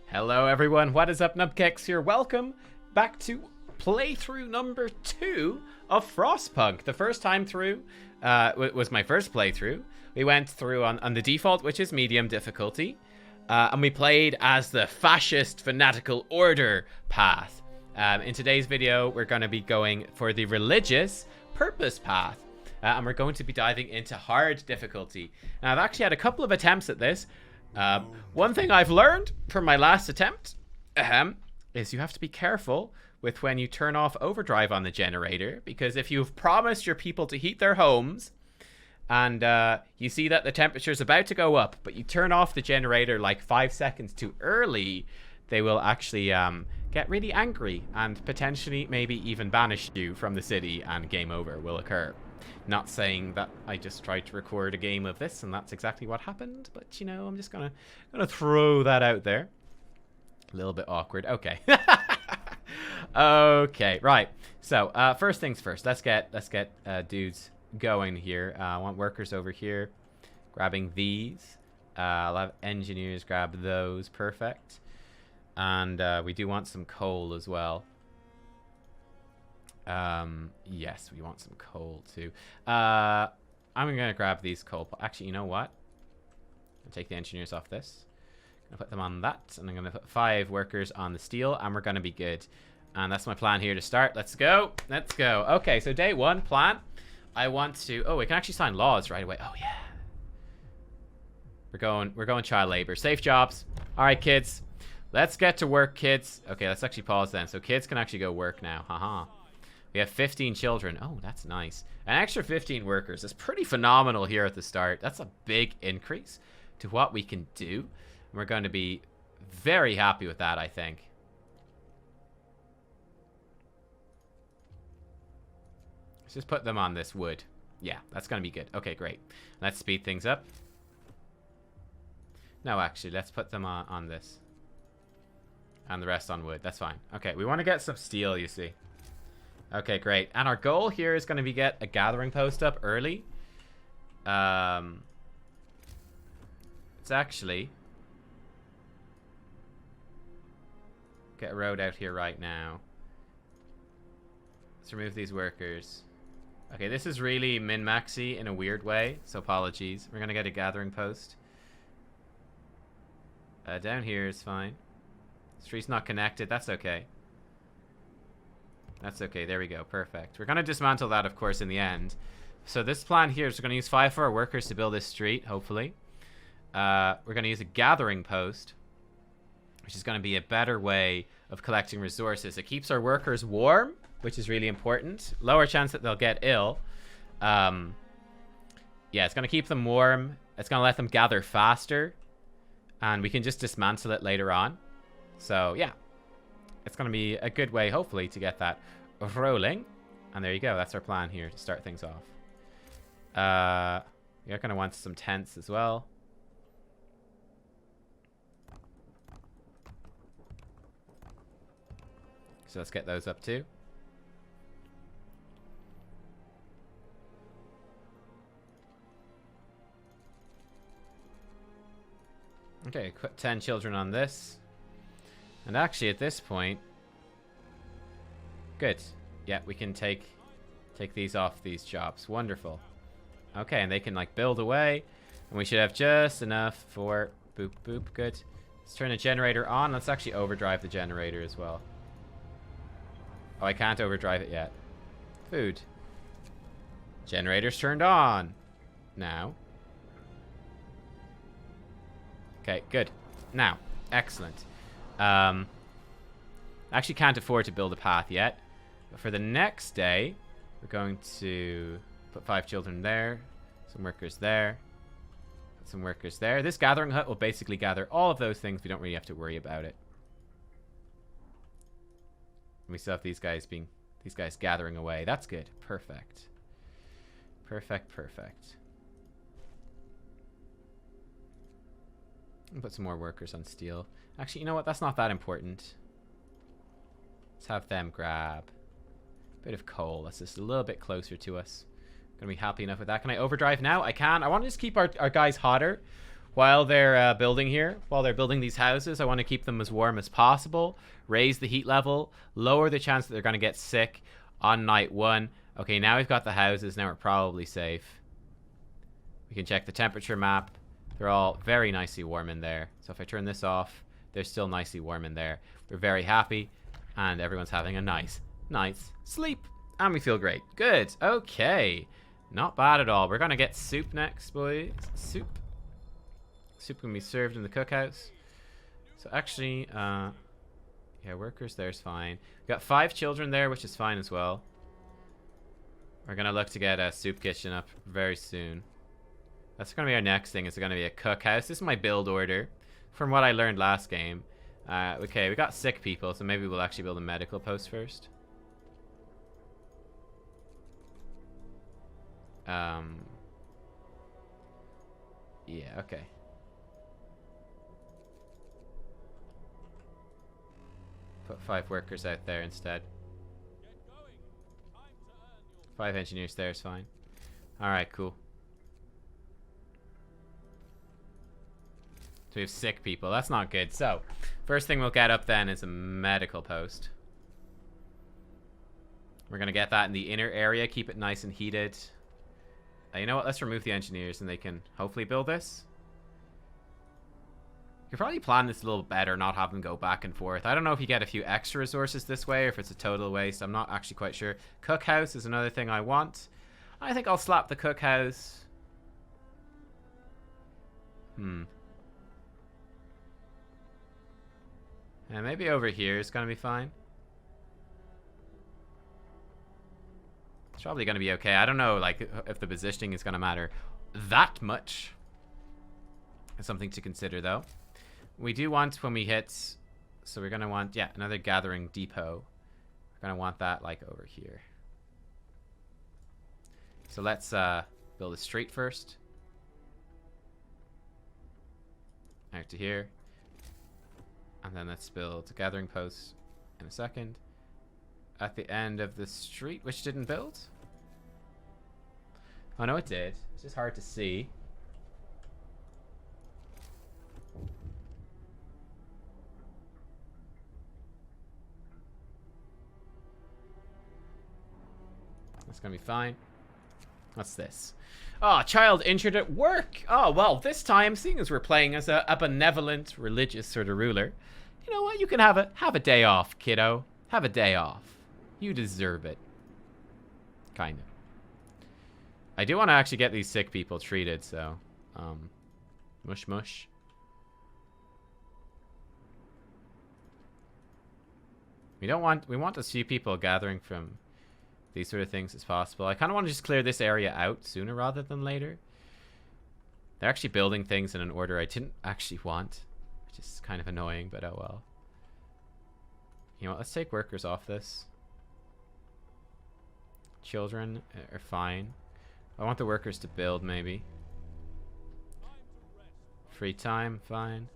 Hello everyone, what is up? Nubkeks here. Welcome back to playthrough number 2 of Frostpunk. The first time through was my first playthrough. We went through on the default, which is medium difficulty, and we played as the fascist fanatical order path. In today's video, we're going to be going for the religious purpose path, and we're going to be diving into hard difficulty. Now, I've actually had a couple of attempts at this. One thing I've learned from my last attempt is you have to be careful with when you turn off overdrive on the generator, because if you've promised your people to heat their homes and you see that the temperature is about to go up, but you turn off the generator like 5 seconds too early, they will actually get really angry and potentially maybe even banish you from the city, and game over will occur. Not saying that I just tried to record a game of this and that's exactly what happened, but you know, I'm just gonna throw that out there. A little bit awkward. Okay. Okay, right. So first things first, let's get dudes going here. I want workers over here grabbing these. I'll have engineers grab those. Perfect. And we do want some coal as well. Yes, we want some coal too. I'm gonna grab these coal. Actually, you know what? I'll take the engineers off this. I'm gonna put them on that, and I'm gonna put 5 workers on the steel, and we're gonna be good. And that's my plan here to start. Let's go. Let's go. Okay, so day 1 plan. I want to. Oh, we can actually sign laws right away. Oh yeah. We're going child labor. Safe jobs. All right, kids. Let's get to work, kids. Okay, let's actually pause then. So kids can actually go work now. Haha. We have 15 children. Oh, that's nice. An extra 15 workers is pretty phenomenal here at the start. That's a big increase to what we can do. And we're going to be very happy with that, I think. Let's just put them on this wood. Yeah, that's going to be good. Okay, great. Let's speed things up. No, actually, let's put them on this. And the rest on wood. That's fine. Okay, we want to get some steel, you see. Okay, great. And our goal here is going to be get a gathering post up early. It's actually get a road out here right now. Let's remove these workers. Okay, this is really min-maxy in a weird way, so apologies. We're going to get a gathering post. Down here is fine. Street's not connected. That's okay. That's okay. There we go. Perfect. We're going to dismantle that, of course, in the end. So this plan here is we're going to use 5 for our workers to build this street, hopefully. We're going to use a gathering post, which is going to be a better way of collecting resources. It keeps our workers warm, which is really important. Lower chance that they'll get ill. Yeah, it's going to keep them warm. It's going to let them gather faster. And we can just dismantle it later on. So, yeah. It's going to be a good way, hopefully, to get that rolling. And there you go. That's our plan here to start things off. You're going to want some tents as well. So let's get those up too. Okay, put 10 children on this. And actually, at this point, good. Yeah, we can take these off these jobs. Wonderful. Okay, and they can like build away, and we should have just enough for boop boop. Good. Let's turn the generator on. Let's actually overdrive the generator as well. Oh, I can't overdrive it yet. Food. Generator's turned on. Now. Okay, good. Now, excellent. Actually can't afford to build a path yet. But for the next day, we're going to put 5 children there. Some workers there. Put some workers there. This gathering hut will basically gather all of those things. We don't really have to worry about it. And we still have these guys gathering away. That's good. Perfect. Perfect, perfect. Put some more workers on steel. Actually, you know what? That's not that important. Let's have them grab a bit of coal. That's just a little bit closer to us. Gonna be happy enough with that. Can I overdrive now? I can. I want to just keep our guys hotter while they're building here, while they're building these houses, I want to keep them as warm as possible, raise the heat level, lower the chance that they're going to get sick on night 1. Okay, now we've got the houses. Now we're probably safe. We can check the temperature map. They're all very nicely warm in there. So if I turn this off, they're still nicely warm in there. We're very happy, and everyone's having a nice night's sleep. And we feel great. Good. Okay. Not bad at all. We're going to get soup next, boys. Soup. Soup can be served in the cookhouse. So actually, yeah, workers there's fine. We've got 5 children there, which is fine as well. We're going to look to get a soup kitchen up very soon. That's going to be our next thing. It's going to be a cookhouse. This is my build order from what I learned last game. Okay, we got sick people, so maybe we'll actually build a medical post first. Yeah, okay. Put 5 workers out there instead. 5 engineers there is fine. Alright, cool. So we have sick people. That's not good. So, first thing we'll get up then is a medical post. We're going to get that in the inner area. Keep it nice and heated. You know what? Let's remove the engineers and they can hopefully build this. You could probably plan this a little better, not have them go back and forth. I don't know if you get a few extra resources this way or if it's a total waste. I'm not actually quite sure. Cookhouse is another thing I want. I think I'll slap the cookhouse. And maybe over here is going to be fine. It's probably going to be okay. I don't know, like, if the positioning is going to matter that much. It's something to consider, though. We do want when we hit... So we're going to want, yeah, another gathering depot. We're going to want that, like, over here. So let's build a street first. Out to here. And then let's build a gathering post in a second. At the end of the street, which didn't build. Oh no, it did. It's just hard to see. That's gonna be fine. What's this? Oh, child injured at work. Oh, well, this time, seeing as we're playing as a benevolent religious sort of ruler, you know what? You can have a day off, kiddo. Have a day off. You deserve it. Kind of. I do want to actually get these sick people treated, so... mush mush. We want as few people gathering from these sort of things as possible. I kind of want to just clear this area out sooner rather than later. They're actually building things in an order I didn't actually want, which is kind of annoying, but oh well. You know what? Let's take workers off this. Children are fine. I want the workers to build, maybe. Free time, fine.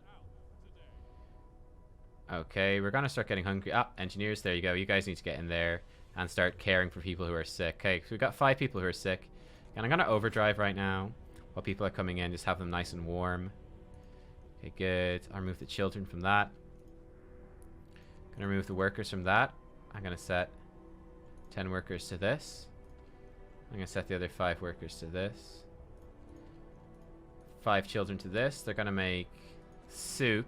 Okay, we're gonna start getting hungry. Ah, engineers, there you go. You guys need to get in there and start caring for people who are sick. Okay, so we've got 5 people who are sick. And I'm gonna overdrive right now while people are coming in. Just have them nice and warm. Okay, good. I'll remove the children from that. Gonna remove the workers from that. I'm gonna set 10 workers to this. I'm gonna set the other 5 workers to this. 5 children to this. They're gonna make soup,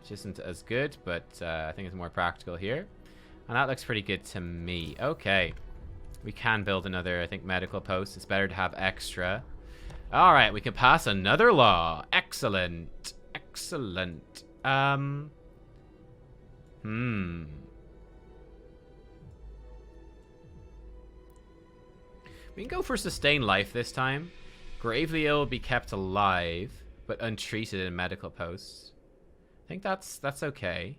which isn't as good, but I think it's more practical here. And that looks pretty good to me. Okay. We can build another, I think, medical post. It's better to have extra. Alright, we can pass another law. Excellent. Excellent. We can go for sustain life this time. Gravely ill will be kept alive, but untreated in medical posts. I think that's okay.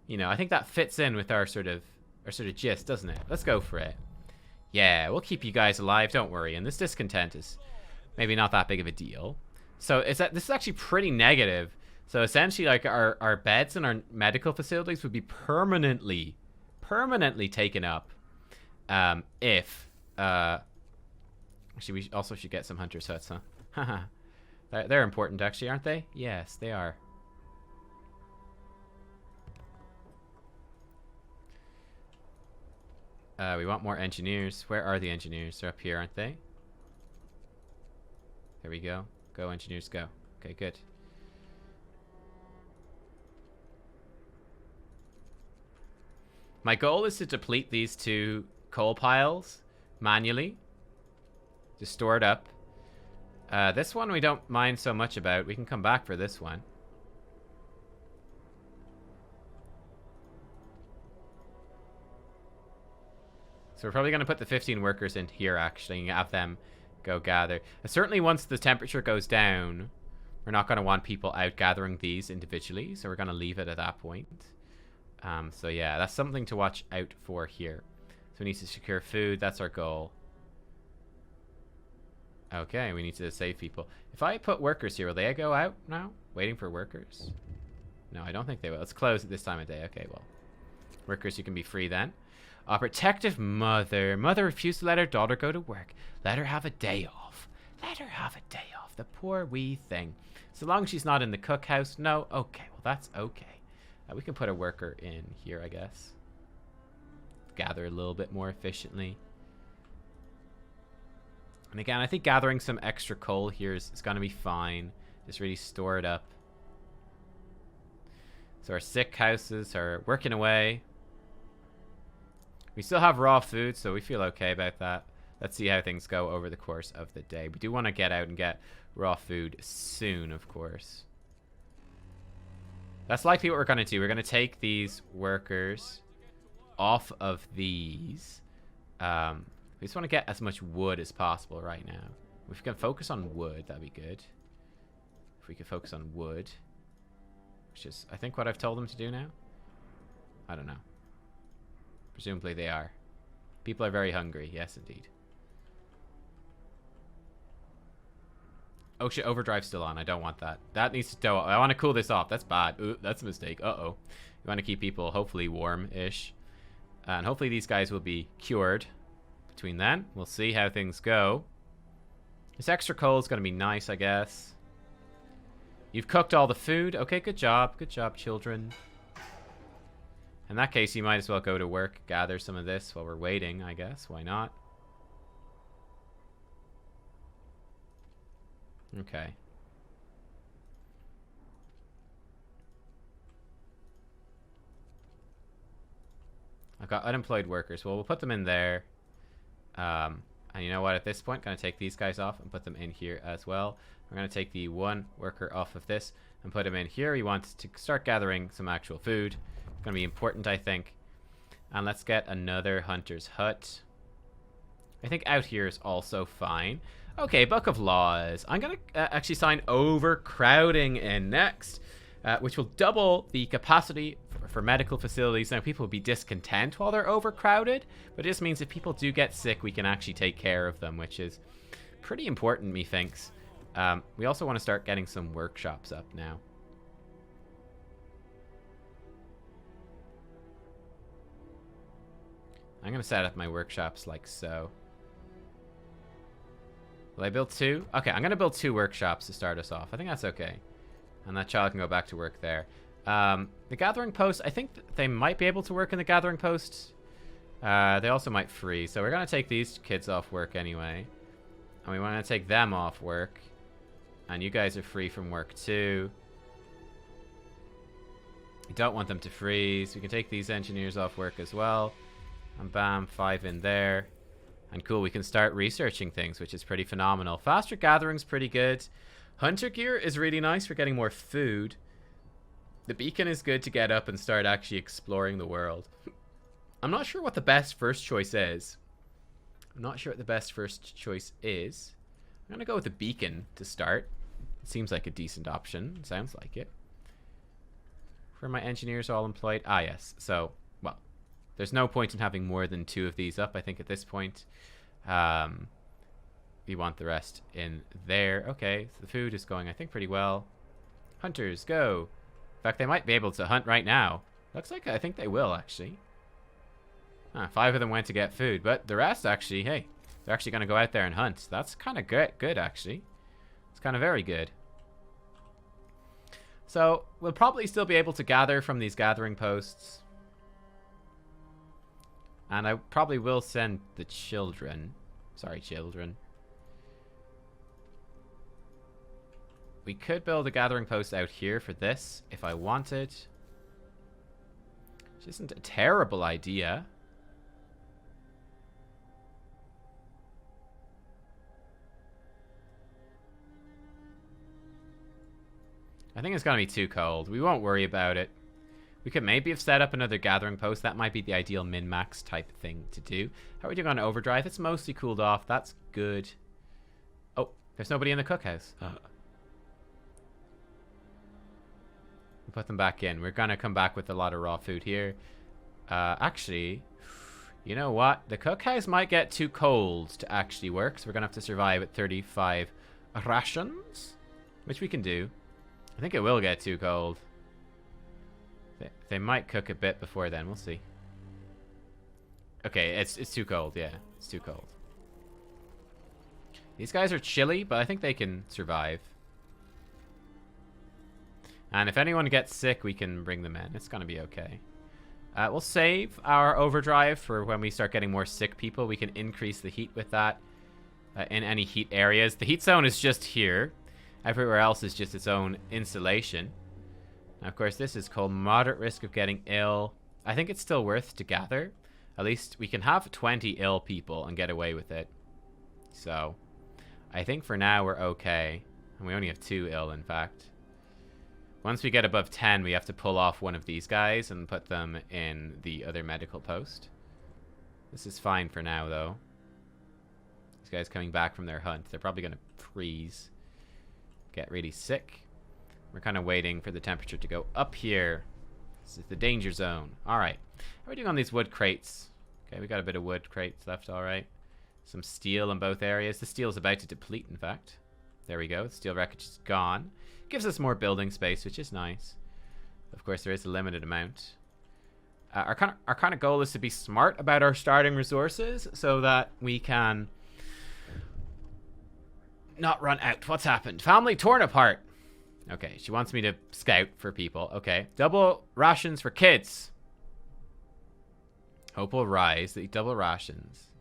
You know, I think that fits in with our sort of gist, doesn't it? Let's go for it. Yeah, we'll keep you guys alive, don't worry. And this discontent is maybe not that big of a deal. So this is actually pretty negative. So essentially, like, our beds in our medical facilities would be permanently taken up if actually we also should get some hunter sets, huh? Haha. They're important, actually, aren't they? Yes, they are. We want more engineers. Where are the engineers? They're up here, aren't they? There we go. Go, engineers, go. Okay, good. My goal is to deplete these 2 coal piles manually. Just store it up. This one we don't mind so much about. We can come back for this one. So we're probably going to put the 15 workers in here, actually, and have them go gather. Certainly once the temperature goes down, we're not going to want people out gathering these individually, so we're going to leave it at that point. So yeah, that's something to watch out for here. So we need to secure food. That's our goal. Okay, we need to save people. If I put workers here, will they go out now? Waiting for workers? No, I don't think they will. Let's close at this time of day. Okay, well. Workers, you can be free then. Protective mother. Mother refused to let her daughter go to work. Let her have a day off. Let her have a day off. The poor wee thing. So long as she's not in the cookhouse. No? Okay, well that's okay. We can put a worker in here, I guess. Gather a little bit more efficiently. And again, I think gathering some extra coal here is going to be fine. Just really store it up. So our sick houses are working away. We still have raw food, so we feel okay about that. Let's see how things go over the course of the day. We do want to get out and get raw food soon, of course. That's likely what we're going to do. We're going to take these workers off of these. We just want to get as much wood as possible right now. If we can focus on wood, that'd be good. If we could focus on wood. Which is, I think, what I've told them to do now. I don't know. Presumably they are. People are very hungry. Yes, indeed. Oh shit, overdrive's still on. I don't want that. That needs to... I want to cool this off. That's bad. Ooh, that's a mistake. Uh-oh. You want to keep people hopefully warm-ish. And hopefully these guys will be cured. Between then, we'll see how things go. This extra coal is going to be nice, I guess. You've cooked all the food. Okay, good job. Good job, children. In that case, you might as well go to work, gather some of this while we're waiting, I guess. Why not? Okay. I've got unemployed workers. Well, we'll put them in there. And you know what? At this point, going to take these guys off and put them in here as well. We're going to take the 1 worker off of this and put him in here. He wants to start gathering some actual food. It's going to be important, I think. And let's get another hunter's hut. I think out here is also fine. Okay, Book of Laws. I'm going to actually sign overcrowding in next, which will double the capacity for medical facilities. Now, people will be discontent while they're overcrowded, but it just means if people do get sick, we can actually take care of them, which is pretty important, methinks. We also want to start getting some workshops up now. I'm going to set up my workshops like so. Will I build 2? Okay, I'm going to build 2 workshops to start us off. I think that's okay. And that child can go back to work there. The gathering post, I think they might be able to work in the gathering post. They also might freeze. So we're going to take these kids off work anyway. And we want to take them off work. And you guys are free from work too. We don't want them to freeze. We can take these engineers off work as well. And bam, 5 in there. And cool, we can start researching things, which is pretty phenomenal. Faster gathering's pretty good. Hunter gear is really nice for getting more food. The beacon is good to get up and start actually exploring the world. I'm not sure what the best first choice is. I'm not sure what the best first choice is. I'm going to go with the beacon to start. It seems like a decent option. It sounds like it. For my engineers all employed? Ah, yes. So, well, there's no point in having more than 2 of these up, I think, at this point. We want the rest in there. Okay, so the food is going, I think, pretty well. Hunters, go. In fact, they might be able to hunt right now. Looks like I think they will, actually. 5 of them went to get food, but the rest, actually, hey, they're actually going to go out there and hunt. That's kind of good, actually. It's kind of very good. So we'll probably still be able to gather from these gathering posts. And I probably will send the children. Sorry, children. We could build a gathering post out here for this if I wanted. Which isn't a terrible idea. I think it's going to be too cold. We won't worry about it. We could maybe have set up another gathering post. That might be the ideal min-max type thing to do. How are we doing on overdrive? It's mostly cooled off. That's good. Oh, there's nobody in the cookhouse. We'll put them back in. We're going to come back with a lot of raw food here. Actually, you know what? The cookhouse might get too cold to actually work. So we're going to have to survive at 35 rations. Which we can do. I think it will get too cold. They might cook a bit before then. We'll see. Okay, it's too cold. Yeah, it's too cold. These guys are chilly, but I think they can survive. And if anyone gets sick, we can bring them in. It's going to be okay. We'll save our overdrive for when we start getting more sick people. We can increase the heat with that in any heat areas. The heat zone is just here. Everywhere else is just its own insulation. Now, of course, this is called moderate risk of getting ill. I think it's still worth to gather. At least we can have 20 ill people and get away with it. So, I think for now we're okay. And we only have 2 ill, in fact. Once we get above 10, we have to pull off one of these guys and put them in the other medical post. This is fine for now, though. These guys coming back from their hunt. They're probably going to freeze. Get really sick. We're kind of waiting for the temperature to go up here. This is the danger zone. Alright. How are we doing on these wood crates? Okay, we got a bit of wood crates left, alright. Some steel in both areas. The steel's about to deplete, in fact. There we go. The steel wreckage is gone. Gives us more building space, which is nice. Of course, there is a limited amount. Our kind of goal is to be smart about our starting resources so that we can not run out. What's happened? Family torn apart. Okay, she wants me to scout for people. Okay, double rations for kids. Hope will rise. The double rations.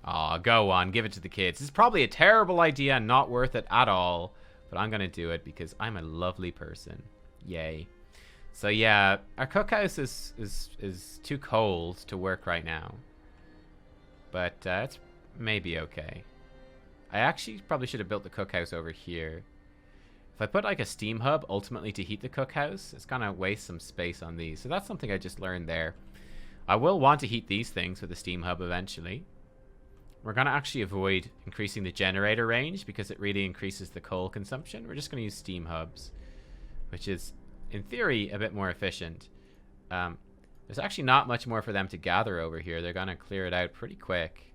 Aw, go on. Give it to the kids. This is probably a terrible idea and not worth it at all. But I'm going to do it because I'm a lovely person. Yay. So yeah, our cookhouse is too cold to work right now. But it's maybe okay. I actually probably should have built the cookhouse over here. If I put like a steam hub ultimately to heat the cookhouse, it's gonna waste some space on these. So that's something I just learned there. I will want to heat these things with a steam hub eventually. We're gonna actually avoid increasing the generator range because it really increases the coal consumption. We're just gonna use steam hubs, which is in theory a bit more efficient. There's actually not much more for them to gather over here. They're gonna clear it out pretty quick.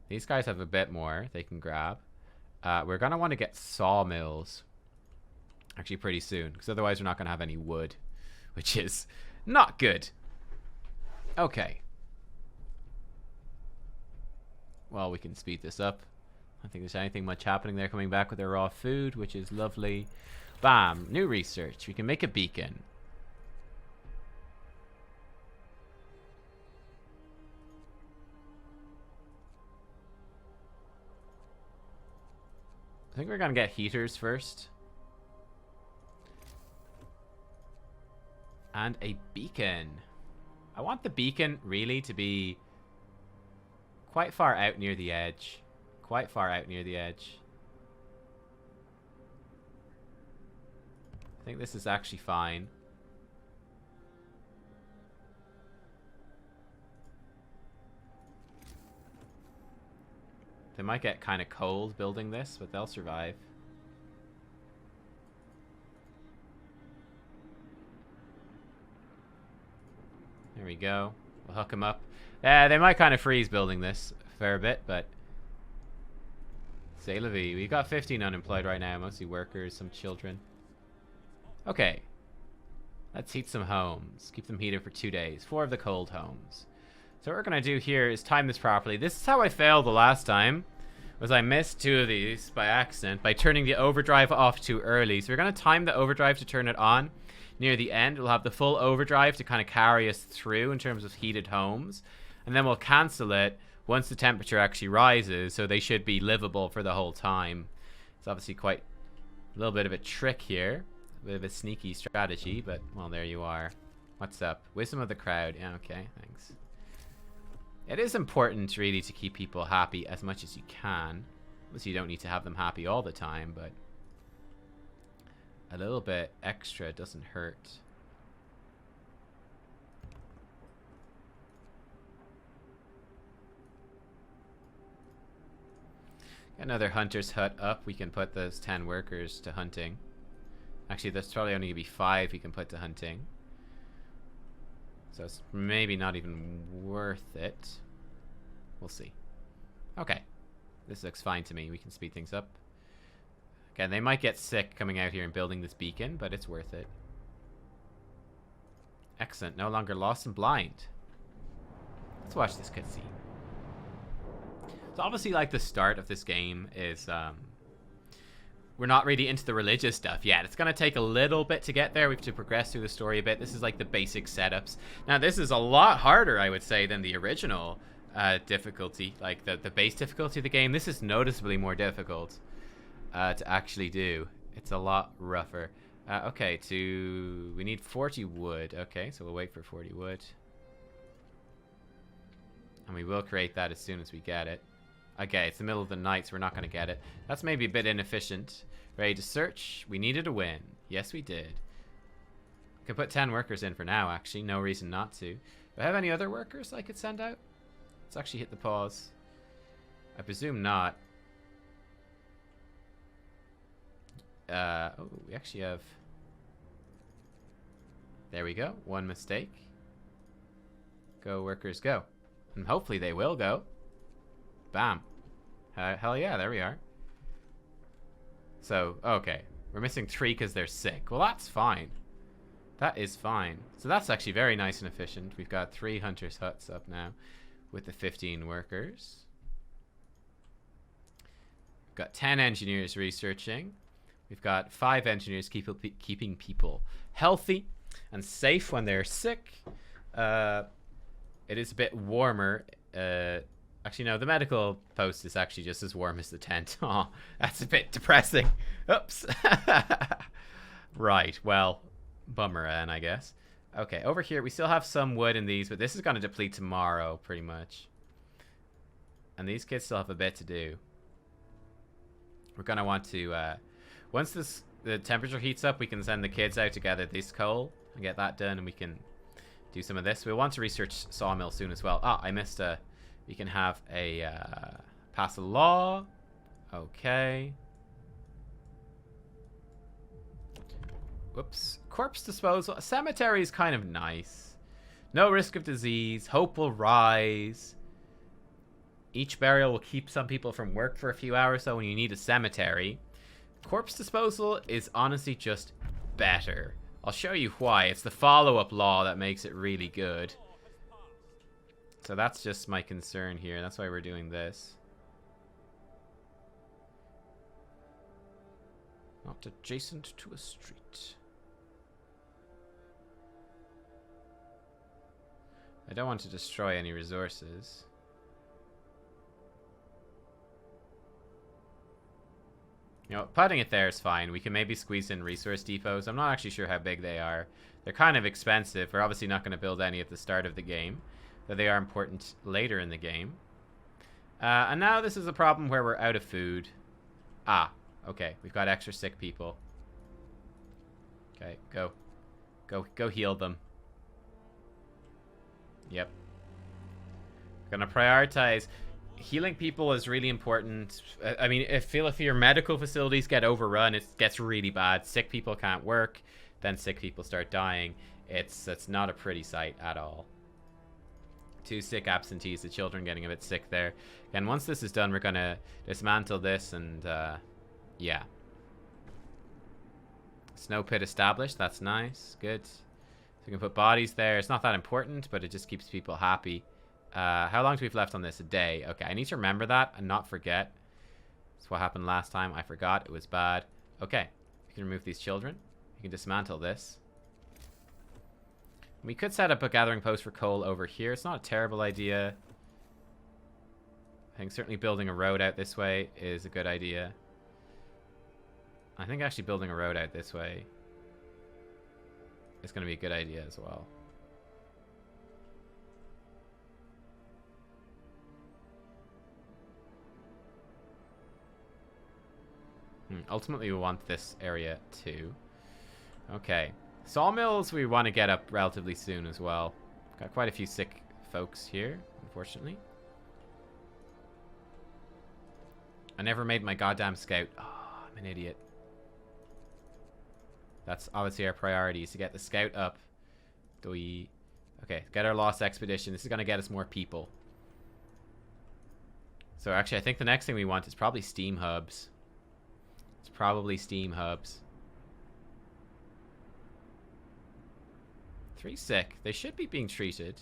These guys have a bit more they can grab. We're gonna want to get sawmills actually pretty soon, because otherwise we're not gonna have any wood, which is not good. Okay. Well, we can speed this up. I don't think there's anything much happening there. Coming back with their raw food, which is lovely. Bam! New research. We can make a beacon. I think we're gonna get heaters first. And a beacon. I want the beacon really to be quite far out near the edge. Quite far out near the edge. I think this is actually fine. They might get kind of cold building this, but they'll survive. There we go. We'll hook them up. They might kind of freeze building this a fair bit, but c'est la vie. We've got 15 unemployed right now, mostly workers, some children. Okay. Let's heat some homes. Keep them heated for 2 days. 4 of the cold homes. So what we're going to do here is time this properly. This is how I failed the last time. was I missed 2 of these by accident by turning the overdrive off too early. So we're going to time the overdrive to turn it on near the end. We'll have the full overdrive to kind of carry us through in terms of heated homes. And then we'll cancel it once the temperature actually rises, so they should be livable for the whole time. It's obviously quite a little bit of a trick here. A bit of a sneaky strategy, but, well, there you are. What's up? Wisdom of the crowd. Yeah, okay, thanks. It is important, really, to keep people happy as much as you can. Obviously, you don't need to have them happy all the time, but a little bit extra doesn't hurt. Another hunter's hut up. We can put those 10 workers to hunting. Actually, there's probably only going to be 5 we can put to hunting. So it's maybe not even worth it. We'll see. Okay. This looks fine to me. We can speed things up. Again, they might get sick coming out here and building this beacon, but it's worth it. Excellent. No longer lost and blind. Let's watch this cutscene. So obviously, like, the start of this game is, we're not really into the religious stuff yet. It's going to take a little bit to get there. We have to progress through the story a bit. This is like the basic setups. Now, this is a lot harder, I would say, than the original difficulty. Like, the base difficulty of the game. This is noticeably more difficult to actually do. It's a lot rougher. Okay, we need 40 wood. Okay, so we'll wait for 40 wood. And we will create that as soon as we get it. Okay, it's the middle of the night, so we're not going to get it. That's maybe a bit inefficient. Ready to search? We needed a win. Yes, we did. I could put 10 workers in for now, actually. No reason not to. Do I have any other workers I could send out? Let's actually hit the pause. I presume not. Oh, we actually have... There we go. 1 mistake. Go, workers, go. And hopefully they will go. Bam. Hell yeah, there we are. So, okay. We're missing 3 because they're sick. Well, that's fine. That is fine. So that's actually very nice and efficient. We've got 3 hunters' huts up now with the 15 workers. We've got 10 engineers researching. We've got 5 engineers keeping people healthy and safe when they're sick. It is a bit warmer. Actually, no, the medical post is actually just as warm as the tent. Oh, that's a bit depressing. Oops. Right, well, bummer then, I guess. Okay, over here, we still have some wood in these, but this is going to deplete tomorrow, pretty much. And these kids still have a bit to do. We're going to want to... once the temperature heats up, we can send the kids out to gather this coal and get that done, and we can do some of this. We'll want to research sawmill soon as well. Ah, I missed a... We can have a pass a law. Okay. Whoops. Corpse disposal. A cemetery is kind of nice. No risk of disease. Hope will rise. Each burial will keep some people from work for a few hours, so when you need a cemetery. Corpse disposal is honestly just better. I'll show you why. It's the follow-up law that makes it really good. So that's just my concern here. That's why we're doing this. Not adjacent to a street. I don't want to destroy any resources. You know, putting it there is fine. We can maybe squeeze in resource depots. I'm not actually sure how big they are. They're kind of expensive. We're obviously not going to build any at the start of the game. Though they are important later in the game. And now this is a problem where we're out of food. Ah, okay. We've got extra sick people. Okay, go. Go heal them. Yep. Gonna prioritize... Healing people is really important. I mean, if your medical facilities get overrun, it gets really bad. Sick people can't work. Then sick people start dying. It's not a pretty sight at all. 2 sick absentees, the children getting a bit sick there. And once this is done, we're going to dismantle this and, yeah. Snow pit established. That's nice. Good. So we can put bodies there. It's not that important, but it just keeps people happy. How long do we have left on this? A day. Okay, I need to remember that and not forget. That's what happened last time. I forgot. It was bad. Okay. You can remove these children. You can dismantle this. We could set up a gathering post for coal over here. It's not a terrible idea. I think certainly building a road out this way is a good idea. I think actually building a road out this way is going to be a good idea as well. Ultimately, we want this area too. Okay. Sawmills we want to get up relatively soon as well. Got quite a few sick folks here, unfortunately. I never made my goddamn scout. Oh, I'm an idiot. That's obviously our priority, is to get the scout up. Okay, get our lost expedition. This is going to get us more people. So actually, I think the next thing we want is probably steam hubs. It's probably steam hubs. 3 sick. They should be being treated.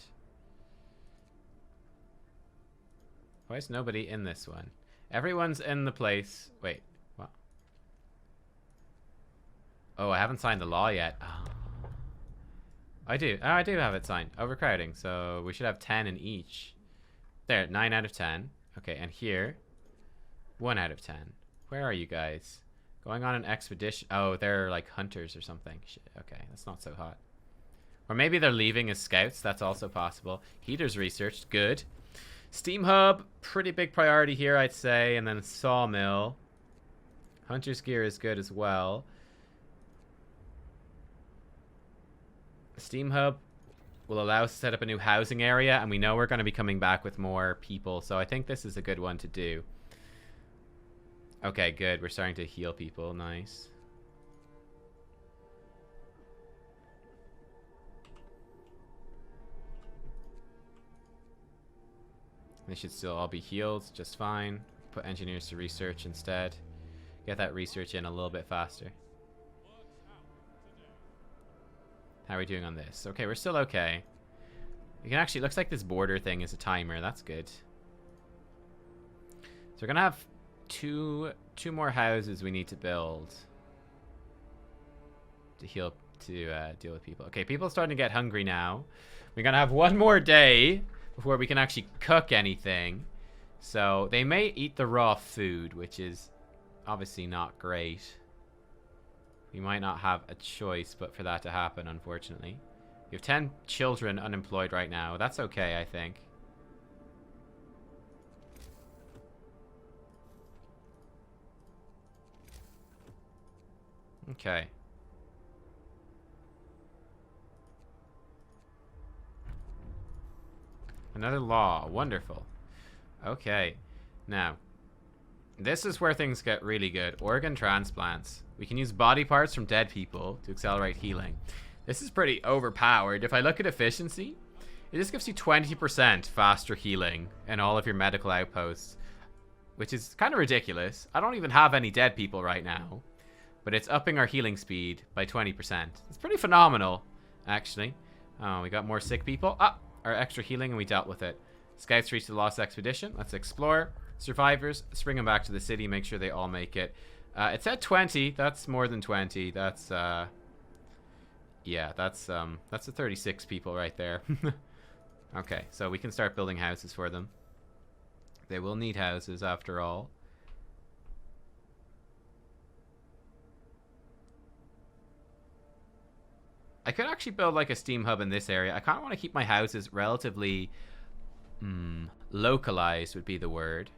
Why is nobody in this one? Everyone's in the place. Wait, what? Oh, I haven't signed the law yet. Oh. I do. Oh, I do have it signed. Overcrowding. So we should have 10 in each. There, 9 out of 10. Okay, and here, 1 out of 10. Where are you guys? Going on an expedition. Oh, they're like hunters or something. Shit. Okay, that's not so hot. Or maybe they're leaving as scouts. That's also possible. Heaters researched. Good. Steam hub, pretty big priority here, I'd say. And then sawmill. Hunter's gear is good as well. Steam hub will allow us to set up a new housing area, and we know we're going to be coming back with more people, so I think this is a good one to do. Okay, good. We're starting to heal people. Nice. They should still all be healed just fine. Put engineers to research instead. Get that research in a little bit faster. How are we doing on this? Okay, we're still okay. You can actually, looks like this border thing is a timer. That's good. So we're gonna have two more houses we need to build to heal, to deal with people. Okay, people are starting to get hungry now. We're gonna have one more day before we can actually cook anything. So they may eat the raw food, which is obviously not great. We might not have a choice but for that to happen, unfortunately. We have 10 children unemployed right now. That's okay, I think. Okay. Another law. Wonderful. Okay. Now, this is where things get really good. Organ transplants. We can use body parts from dead people to accelerate healing. This is pretty overpowered. If I look at efficiency, it just gives you 20% faster healing in all of your medical outposts, which is kind of ridiculous. I don't even have any dead people right now, but it's upping our healing speed by 20%. It's pretty phenomenal, actually. Oh, we got more sick people. Ah, our extra healing, and we dealt with it. Scouts reached the lost expedition. Let's explore. Survivors, let's bring them back to the city, make sure they all make it. It's at 20. That's more than 20. That's yeah, that's the 36 people right there. Okay, so we can start building houses for them. They will need houses after all. I could actually build like a steam hub in this area. I kind of want to keep my houses relatively localized would be the word.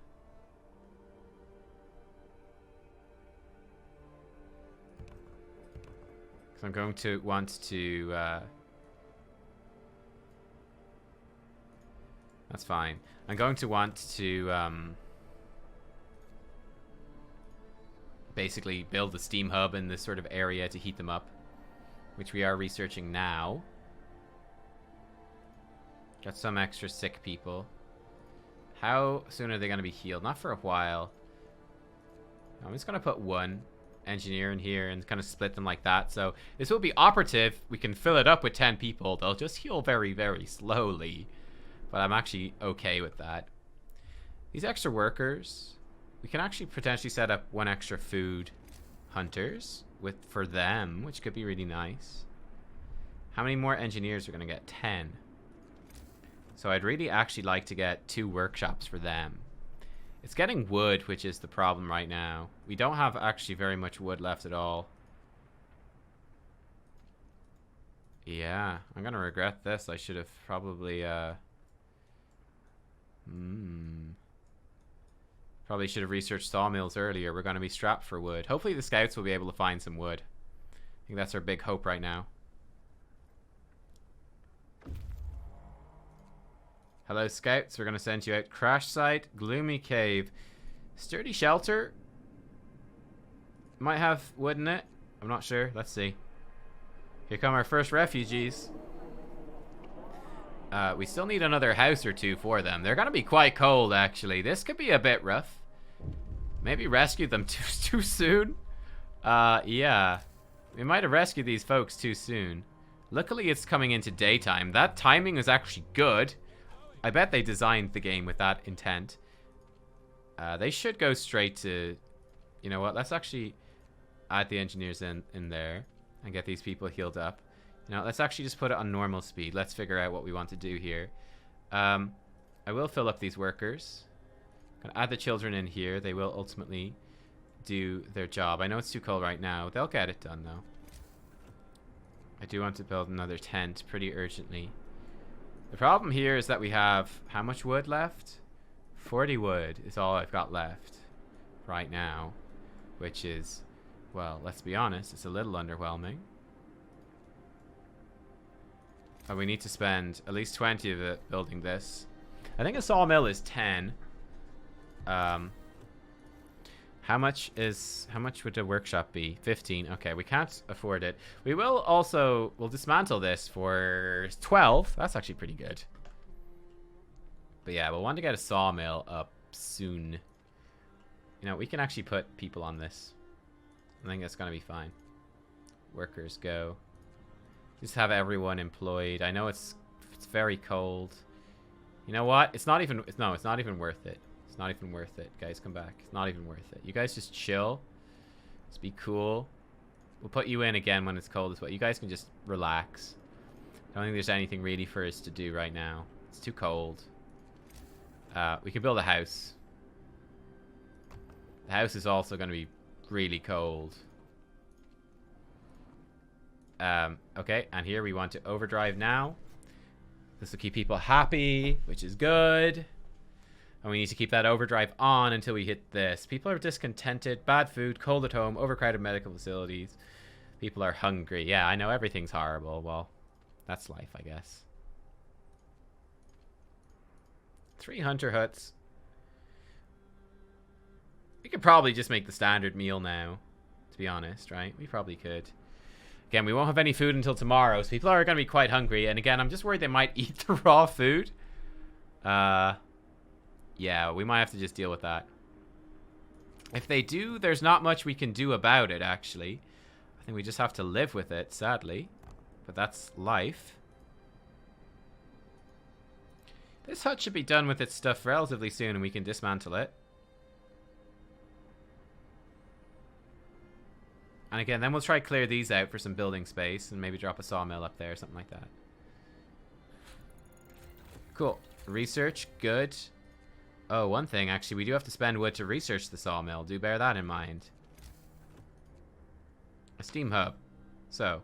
So I'm going to want to that's fine. I'm going to want to basically build a steam hub in this sort of area to heat them up, which we are researching now. Got some extra sick people. How soon are they going to be healed? Not for a while. I'm just going to put one engineer in here and kind of split them like that. So this will be operative. We can fill it up with 10 people. They'll just heal very, very slowly. But I'm actually okay with that. These extra workers, we can actually potentially set up 1 extra food hunters for them, which could be really nice. How many more engineers are going to get? 10. So I'd really actually like to get 2 workshops for them. It's getting wood, which is the problem right now. We don't have actually very much wood left at all. Yeah, I'm going to regret this. I should have probably, probably should have researched sawmills earlier. We're going to be strapped for wood. Hopefully the scouts will be able to find some wood. I think that's our big hope right now. Hello, scouts. We're going to send you out. Crash site, gloomy cave, sturdy shelter. Might have wood in it. I'm not sure. Let's see. Here come our first refugees. We still need another house or 2 for them. They're going to be quite cold, actually. This could be a bit rough. Maybe rescue them too soon. Yeah. We might have rescued these folks too soon. Luckily, it's coming into daytime. That timing is actually good. I bet they designed the game with that intent. They should go straight to... You know what? Let's actually add the engineers in there and get these people healed up. You know, let's actually just put it on normal speed. Let's figure out what we want to do here. I will fill up these workers. Gonna add the children in here. They will ultimately do their job. I know it's too cold right now. They'll get it done, though. I do want to build another tent pretty urgently. The problem here is that we have how much wood left? 40 wood is all I've got left right now, which is, well, let's be honest, it's a little underwhelming. But we need to spend at least 20 of it building this. I think a sawmill is 10. How much would a workshop be? 15. Okay, we can't afford it. We'll dismantle this for 12. That's actually pretty good. But yeah, we'll want to get a sawmill up soon. You know, we can actually put people on this. I think that's going to be fine. Workers go. Just have everyone employed. I know it's very cold. You know what? It's not even worth it. It's not even worth it. Guys, come back. It's not even worth it. You guys just chill. Just be cool. We'll put you in again when it's cold as well. You guys can just relax. I don't think there's anything really for us to do right now. It's too cold. We can build a house. The house is also going to be really cold. Okay, and here we want to overdrive now. This will keep people happy, which is good. And we need to keep that overdrive on until we hit this. People are discontented, bad food, cold at home, overcrowded medical facilities. People are hungry. Yeah, I know everything's horrible. Well, that's life, I guess. 3 hunter huts. We could probably just make the standard meal now, to be honest, right? We probably could. Again, we won't have any food until tomorrow, so people are going to be quite hungry. And again, I'm just worried they might eat the raw food. Yeah, we might have to just deal with that. If they do, there's not much we can do about it, actually. I think we just have to live with it, sadly. But that's life. This hut should be done with its stuff relatively soon, and we can dismantle it. And again, then we'll try clear these out for some building space, and maybe drop a sawmill up there, something like that. Cool. Research, good. Oh, one thing, actually, we do have to spend wood to research the sawmill. Do bear that in mind. A steam hub. So,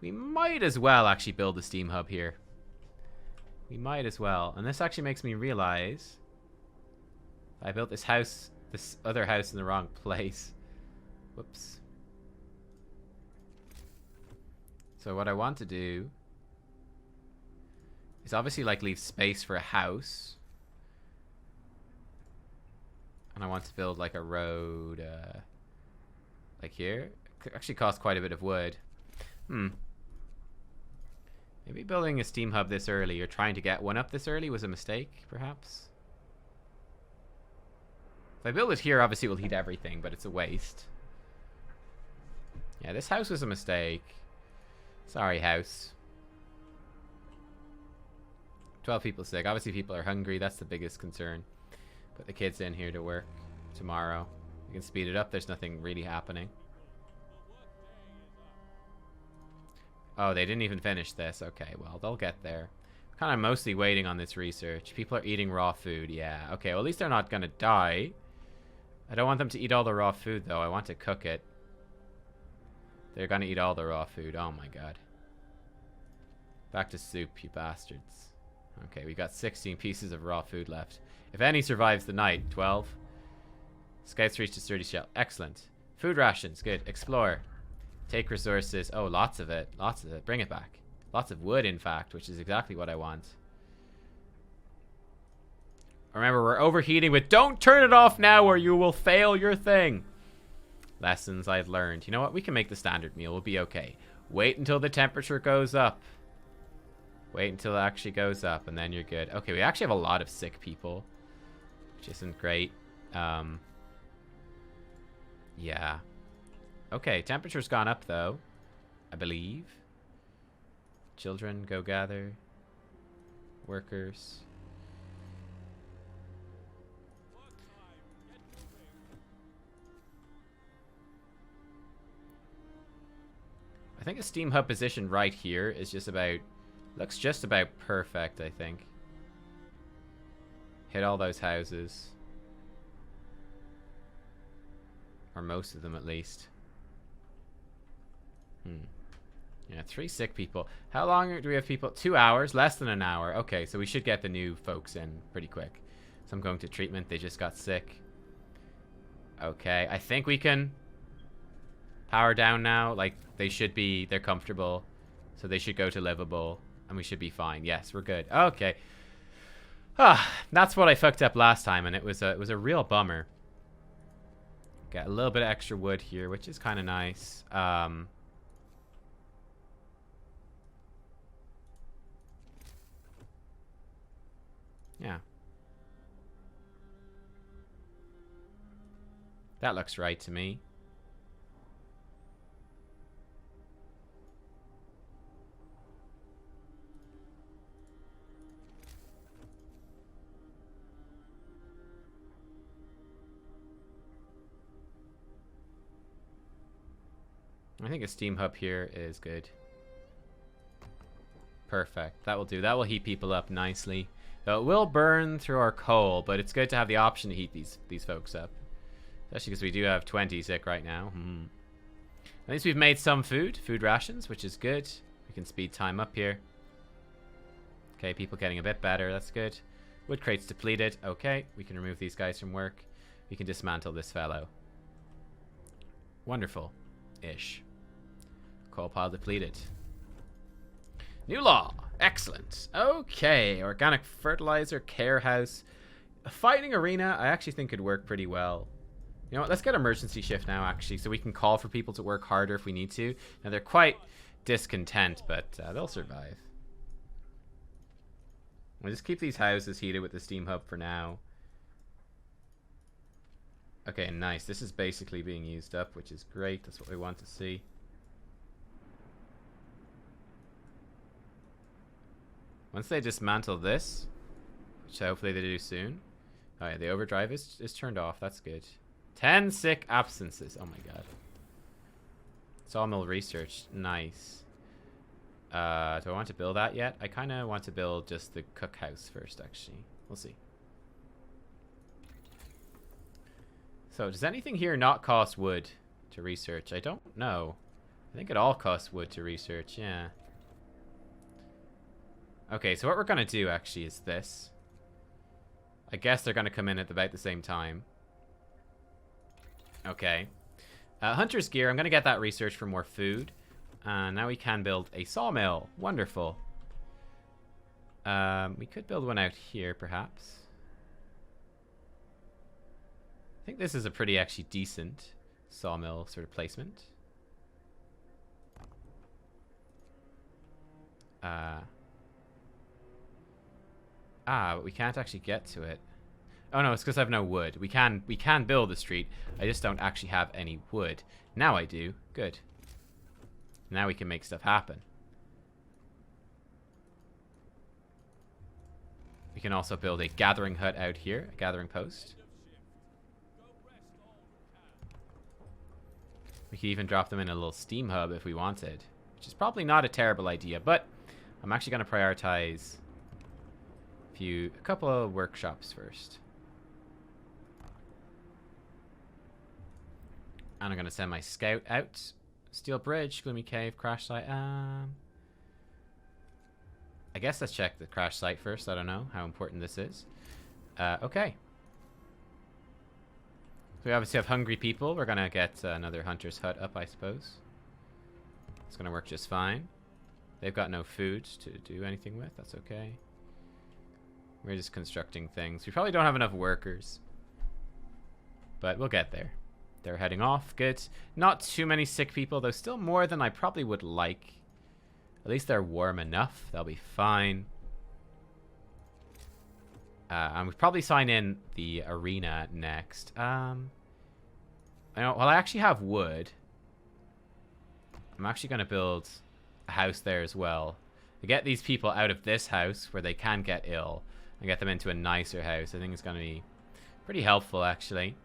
we might as well actually build a steam hub here. We might as well. And this actually makes me realize I built this house, this other house in the wrong place. Whoops. So what I want to do is obviously like leave space for a house. And I want to build like a road like here. It could actually cost quite a bit of wood. Maybe building a steam hub this early or trying to get one up this early was a mistake, perhaps. If I build it here, obviously it will heat everything, but it's a waste. Yeah, this house was a mistake. Sorry, house. 12 people sick. Obviously people are hungry. That's the biggest concern. Put the kids in here to work. tomorrow. We can speed it up. There's nothing really happening. Oh, they didn't even finish this. Okay, well, they'll get there. Kind of mostly waiting on this research. People are eating raw food. Yeah. Okay, well, at least they're not going to die. I don't want them to eat all the raw food, though. I want to cook it. They're going to eat all the raw food. Oh, my God. Back to soup, you bastards. Okay, we got 16 pieces of raw food left. If any survives the night, 12. Scouts reached a sturdy shell. Excellent. Food rations. Good. Explore. Take resources. Oh, lots of it. Lots of it. Bring it back. Lots of wood, in fact, which is exactly what I want. Remember, we're overheating with don't turn it off now or you will fail your thing. Lessons I've learned. You know what? We can make the standard meal. We'll be okay. Wait until the temperature goes up. Wait until it actually goes up, and then you're good. Okay, we actually have a lot of sick people, which isn't great. Yeah. Okay, temperature's gone up, though, I believe. Children, go gather. Workers. I think a steam hub position right here is just about... Looks just about perfect, I think. Hit all those houses. Or most of them, at least. Yeah, 3 sick people. How long do we have people? 2 hours? Less than an hour. Okay, so we should get the new folks in pretty quick. So I'm going to treatment. They just got sick. Okay, I think we can power down now. Like, they should be... They're comfortable. So they should go to livable. And we should be fine. Yes, we're good. Okay. That's what I fucked up last time, and it was a real bummer. Got a little bit of extra wood here, which is kind of nice. Yeah. That looks right to me. I think a steam hub here is good. Perfect. That will do. That will heat people up nicely. Though it will burn through our coal, but it's good to have the option to heat these folks up. Especially because we do have 20 sick right now. At least we've made some food rations, which is good. We can speed time up here. Okay, people getting a bit better. That's good. Wood crates depleted. Okay, we can remove these guys from work. We can dismantle this fellow. Wonderful-ish. Coal pile depleted. New law. Excellent. Okay, organic fertilizer, care house. A fighting arena, I actually think could work pretty well. You know what, let's get emergency shift now, actually, so we can call for people to work harder if we need to. Now, they're quite discontent, but they'll survive. We'll just keep these houses heated with the steam hub for now. Okay, nice. This is basically being used up, which is great. That's what we want to see. Once they dismantle this, which hopefully they do soon. Oh yeah, the overdrive is turned off. That's good. 10 sick absences. Oh my god. Sawmill research. Nice. Do I want to build that yet? I kind of want to build just the cookhouse first, actually. We'll see. So, does anything here not cost wood to research? I don't know. I think it all costs wood to research, yeah. Okay, so what we're going to do, actually, is this. I guess they're going to come in at about the same time. Okay. Hunter's gear. I'm going to get that research for more food. Now we can build a sawmill. Wonderful. We could build one out here, perhaps. I think this is a pretty, actually, decent sawmill sort of placement. But we can't actually get to it. Oh no, it's because I have no wood. We can build the street. I just don't actually have any wood. Now I do. Good. Now we can make stuff happen. We can also build a gathering hut out here, a gathering post. We could even drop them in a little steam hub if we wanted, which is probably not a terrible idea, but I'm actually going to prioritize a couple of workshops first. And I'm going to send my scout out. Steel Bridge, Gloomy Cave, crash site. I guess let's check the crash site first. I don't know how important this is. Okay. So we obviously have hungry people. We're going to get another hunter's hut up, I suppose. It's going to work just fine. They've got no food to do anything with. That's okay. We're just constructing things. We probably don't have enough workers. But we'll get there. They're heading off. Good. Not too many sick people, though still more than I probably would like. At least they're warm enough. They'll be fine. And we'll probably sign in the arena next. Well, I actually have wood. I'm actually going to build a house there as well. To get these people out of this house where they can get ill and get them into a nicer house. I think it's going to be pretty helpful, actually.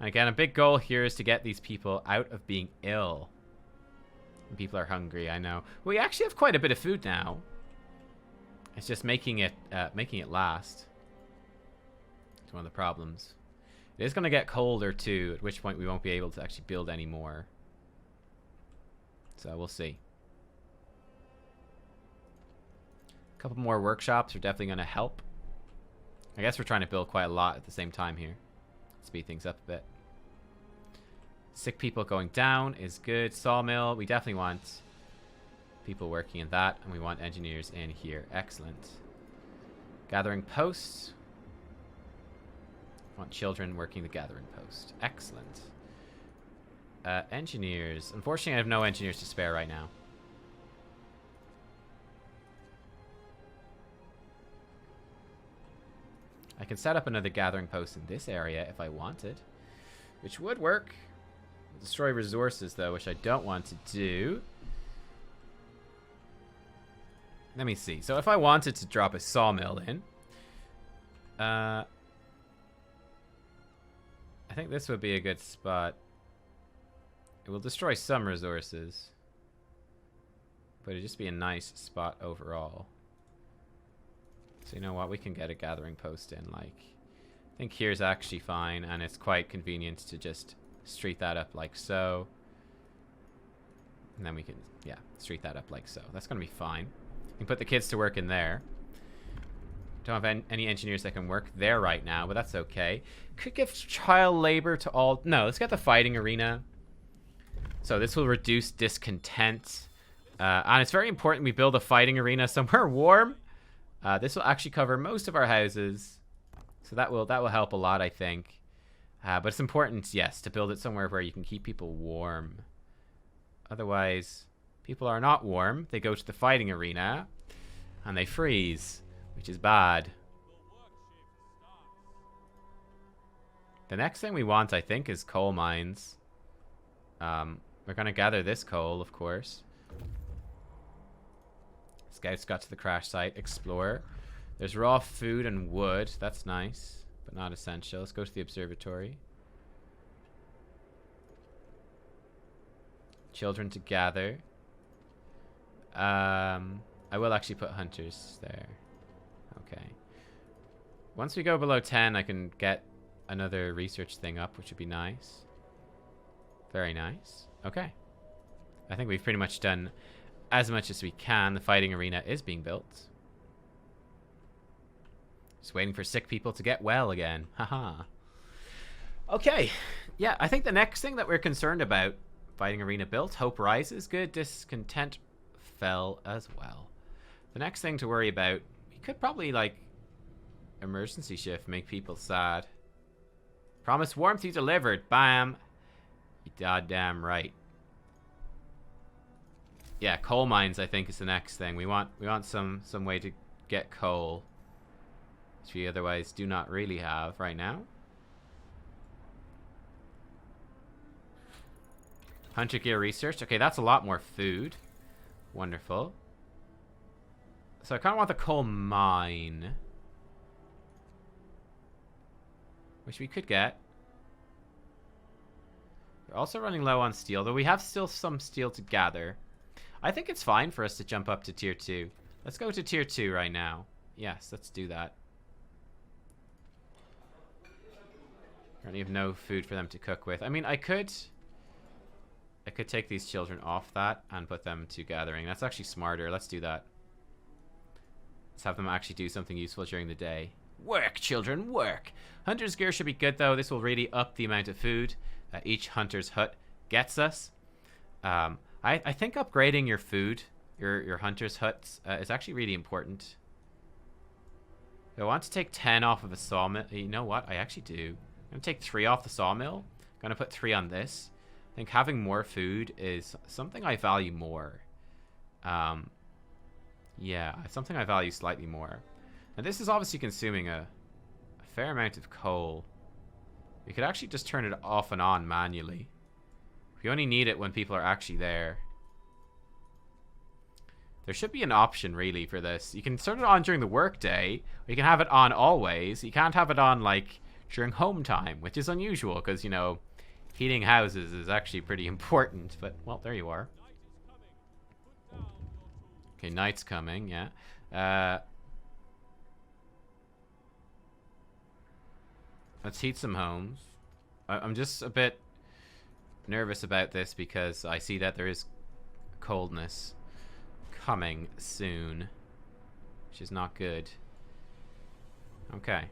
And again, a big goal here is to get these people out of being ill. And people are hungry, I know. We actually have quite a bit of food now. It's just making it last. It's one of the problems. It is going to get colder too, at which point we won't be able to actually build any more. So we'll see. A couple more workshops are definitely going to help. I guess we're trying to build quite a lot at the same time here. Speed things up a bit. Sick people going down is good. Sawmill, we definitely want people working in that, and we want engineers in here. Excellent. Gathering posts. Want children working the gathering post. Excellent. Engineers. Unfortunately, I have no engineers to spare right now. I can set up another gathering post in this area if I wanted, which would work. Destroy resources, though, which I don't want to do. Let me see. So if I wanted to drop a sawmill in, I think this would be a good spot. It will destroy some resources, but it'd just be a nice spot overall. So you know what? We can get a gathering post in, like, I think here's actually fine, and it's quite convenient to just street that up like so. And then we can, yeah, street that up like so. That's going to be fine. You can put the kids to work in there. Don't have any engineers that can work there right now, but that's okay. Could give child labor to all. No, let's get the fighting arena. So this will reduce discontent. And it's very important we build a fighting arena somewhere warm. This will actually cover most of our houses. So that will help a lot, I think. But it's important, yes, to build it somewhere where you can keep people warm. Otherwise, people are not warm. They go to the fighting arena and they freeze, which is bad. The next thing we want, I think, is coal mines. We're going to gather this coal, of course. Scouts got to the crash site. Explore. There's raw food and wood. That's nice, but not essential. Let's go to the observatory. Children to gather. I will actually put hunters there. Okay. Once we go below 10, I can get another research thing up, which would be nice. Very nice. Okay. I think we've pretty much done as much as we can. The fighting arena is being built. Just waiting for sick people to get well again. Haha. Okay. Yeah, I think the next thing that we're concerned about, fighting arena built, hope rises, good, discontent fell as well. The next thing to worry about, we could probably, like, emergency shift, make people sad. Promise warmth, you delivered. Bam. You goddamn right. Yeah, coal mines, I think, is the next thing. We want some way to get coal, which we otherwise do not really have right now. Hunter gear research. Okay, that's a lot more food. Wonderful. So I kind of want the coal mine, which we could get. We're also running low on steel, though we have still some steel to gather. I think it's fine for us to jump up to tier 2. Let's go to tier 2 right now. Yes, let's do that. Currently have no food for them to cook with. I mean, I could take these children off that and put them to gathering. That's actually smarter. Let's do that. Let's have them actually do something useful during the day. Work, children, work. Hunter's gear should be good, though. This will really up the amount of food that each hunter's hut gets us. I think upgrading your food, your hunter's huts, is actually really important. I want to take 10 off of a sawmill. You know what? I actually do. I'm going to take 3 off the sawmill. I'm going to put 3 on this. I think having more food is something I value more. Yeah, it's something I value slightly more. Now, this is obviously consuming a fair amount of coal. We could actually just turn it off and on manually. We only need it when people are actually there. There should be an option, really, for this. You can turn it on during the workday, or you can have it on always. You can't have it on, like, during home time, which is unusual, because, you know, heating houses is actually pretty important. But, well, there you are. Okay, night's coming, yeah. Let's heat some homes. I'm just a bit nervous about this because I see that there is coldness coming soon, which is not good. Okay.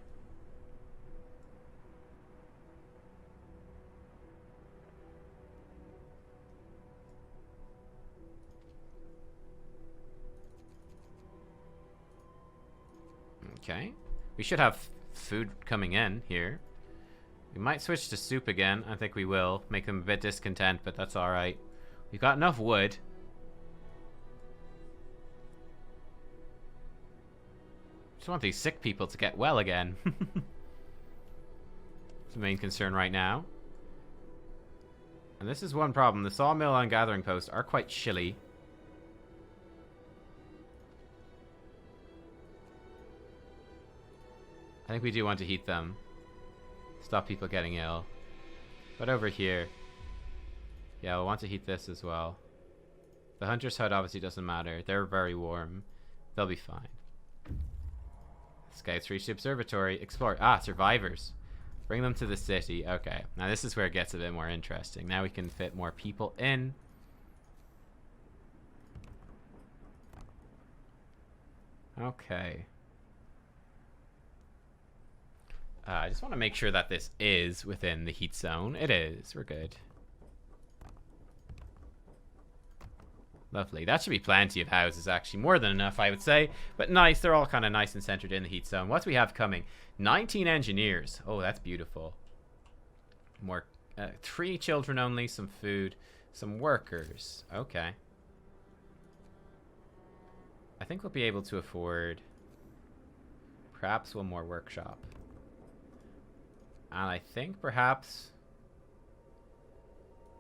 Okay. We should have food coming in here. We might switch to soup again. I think we will. Make them a bit discontent, but that's alright. We've got enough wood. Just want these sick people to get well again. It's the main concern right now. And this is one problem. The sawmill and gathering post are quite chilly. I think we do want to heat them. Stop people getting ill. But over here. Yeah, we'll want to heat this as well. The hunter's hut obviously doesn't matter. They're very warm. They'll be fine. Scouts reach the observatory. Explore. Ah, survivors. Bring them to the city. Okay. Now this is where it gets a bit more interesting. Now we can fit more people in. Okay. I just want to make sure that this is within the heat zone. It is. We're good. Lovely. That should be plenty of houses, actually. More than enough, I would say. But nice. They're all kind of nice and centered in the heat zone. What do we have coming? 19 engineers. Oh, that's beautiful. More. 3 children only. Some food. Some workers. Okay. I think we'll be able to afford perhaps one more workshop. And I think perhaps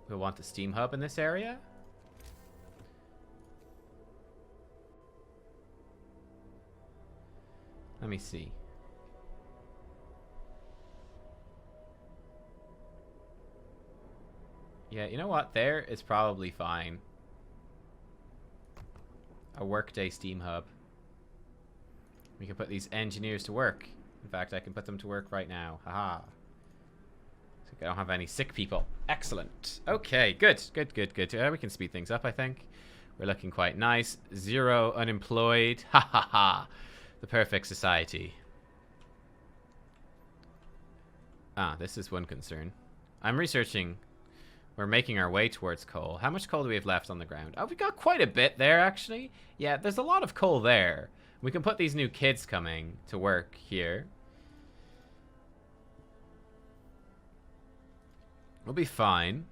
we'll want a steam hub in this area. Let me see. Yeah, you know what? There is probably fine. A workday steam hub. We can put these engineers to work. In fact, I can put them to work right now. Haha. So I don't have any sick people. Excellent. Okay, good. Good, good, good. We can speed things up, I think. We're looking quite nice. 0 unemployed. Ha ha ha. The perfect society. Ah, this is one concern. I'm researching. We're making our way towards coal. How much coal do we have left on the ground? Oh, we got quite a bit there, actually. Yeah, there's a lot of coal there. We can put these new kids coming to work here. We'll be fine.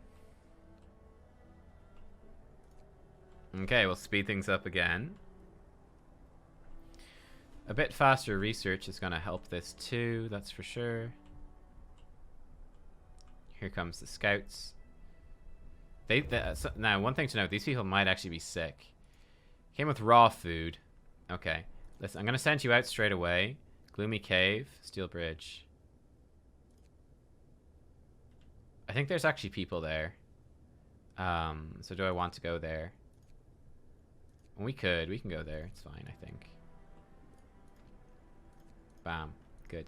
Okay, we'll speed things up again. A bit faster research is going to help this too, that's for sure. Here comes the scouts. Now, one thing to note, these people might actually be sick. Came with raw food. Okay. Listen, I'm going to send you out straight away. Gloomy Cave, Steel Bridge. I think there's actually people there. So do I want to go there? We can go there. It's fine, I think. Bam. Good.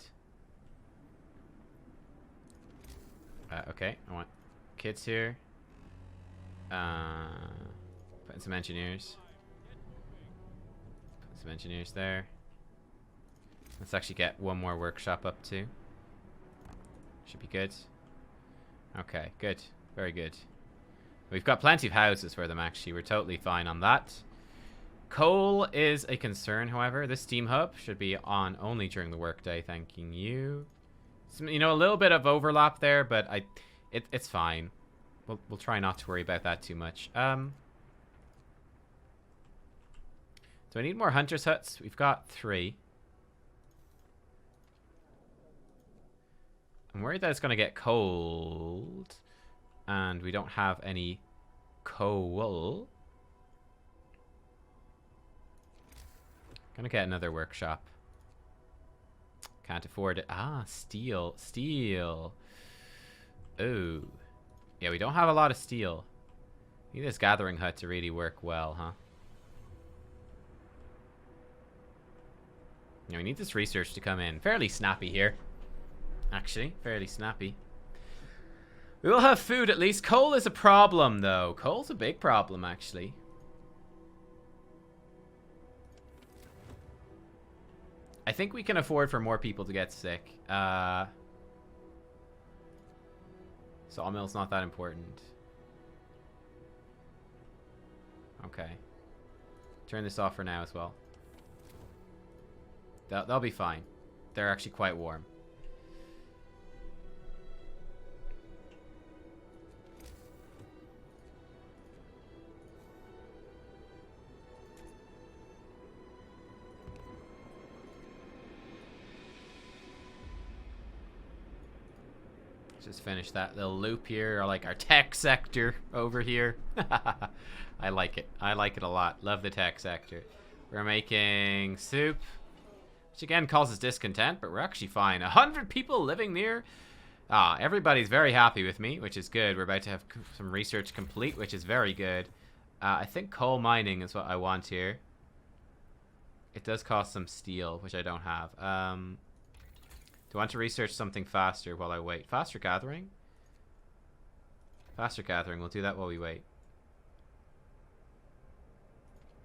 Okay, I want kids here. Putting some engineers. Put some engineers there. Let's actually get one more workshop up too. Should be good. Okay, good. Very good. We've got plenty of houses for them, actually. We're totally fine on that. Coal is a concern, however. This steam hub should be on only during the workday. Thanking you. Some, you know, a little bit of overlap there, but it's fine. We'll try not to worry about that too much. Do I need more hunters' huts? We've got 3. I'm worried that it's going to get cold. And we don't have any coal. Gonna get another workshop. Can't afford it. Ah, steel. Steel. Oh. Yeah, we don't have a lot of steel. Need this gathering hut to really work well, huh? Yeah, we need this research to come in. Fairly snappy here. Actually, fairly snappy. We will have food at least. Coal is a problem, though. Coal's a big problem, actually. I think we can afford for more people to get sick. Sawmill's not that important. Okay. Turn this off for now as well. They'll be fine. They're actually quite warm. Just finish that little loop here, or like our tech sector over here. I like it. I like it a lot. Love the tech sector. We're making soup, which again causes discontent, but we're actually fine. 100 people living near. Everybody's very happy with me, which is good. We're about to have some research complete, which is very good. I think coal mining is what I want here. It does cost some steel, which I don't have. Do I want to research something faster while I wait? Faster gathering? Faster gathering. We'll do that while we wait.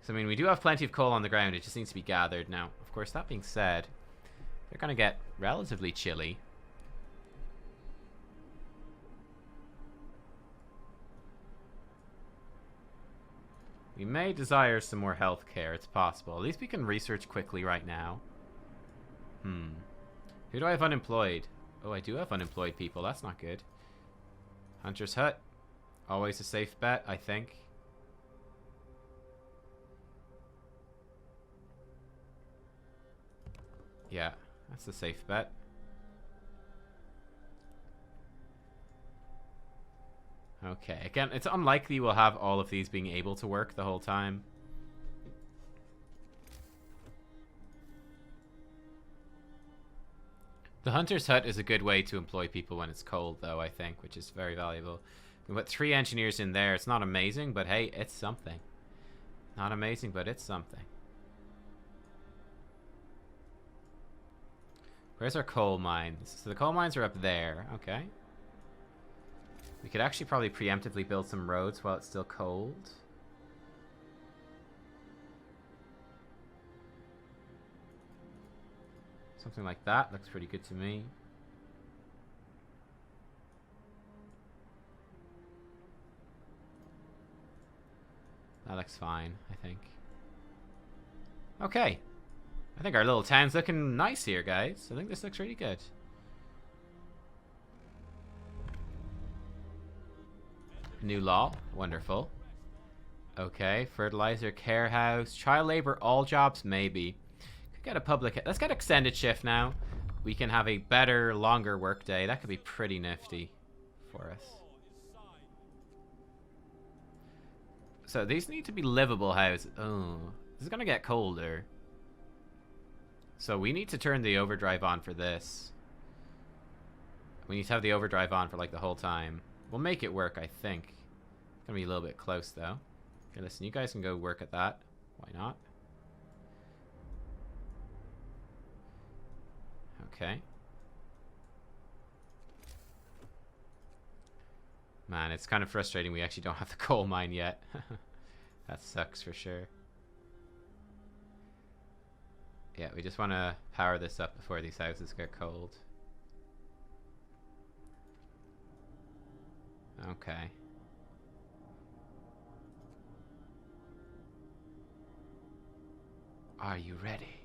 So, I mean, we do have plenty of coal on the ground. It just needs to be gathered now. Of course, that being said, they're going to get relatively chilly. We may desire some more health care. It's possible. At least we can research quickly right now. Who do I have unemployed? Oh, I do have unemployed people. That's not good. Hunter's Hut. Always a safe bet, I think. Yeah, that's a safe bet. Okay, again, it's unlikely we'll have all of these being able to work the whole time. The Hunter's Hut is a good way to employ people when it's cold, though, I think, which is very valuable. We put 3 engineers in there. It's not amazing, but hey, it's something. Not amazing, but it's something. Where's our coal mines? So the coal mines are up there. Okay. We could actually probably preemptively build some roads while it's still cold. Something like that looks pretty good to me. That looks fine, I think. Okay. I think our little town's looking nice here, guys. I think this looks really good. New law. Wonderful. Okay. Fertilizer, care house, child labor, all jobs, maybe. Could get a public... Let's get extended shift now. We can have a better, longer work day. That could be pretty nifty for us. So these need to be livable houses. Oh, this is going to get colder. So we need to turn the overdrive on for this. We need to have the overdrive on for like the whole time. We'll make it work, I think. It's gonna be a little bit close though. Okay, listen, you guys can go work at that. Why not? Okay. Man, it's kind of frustrating we actually don't have the coal mine yet. That sucks for sure. Yeah, we just want to power this up before these houses get cold. Okay. Are you ready?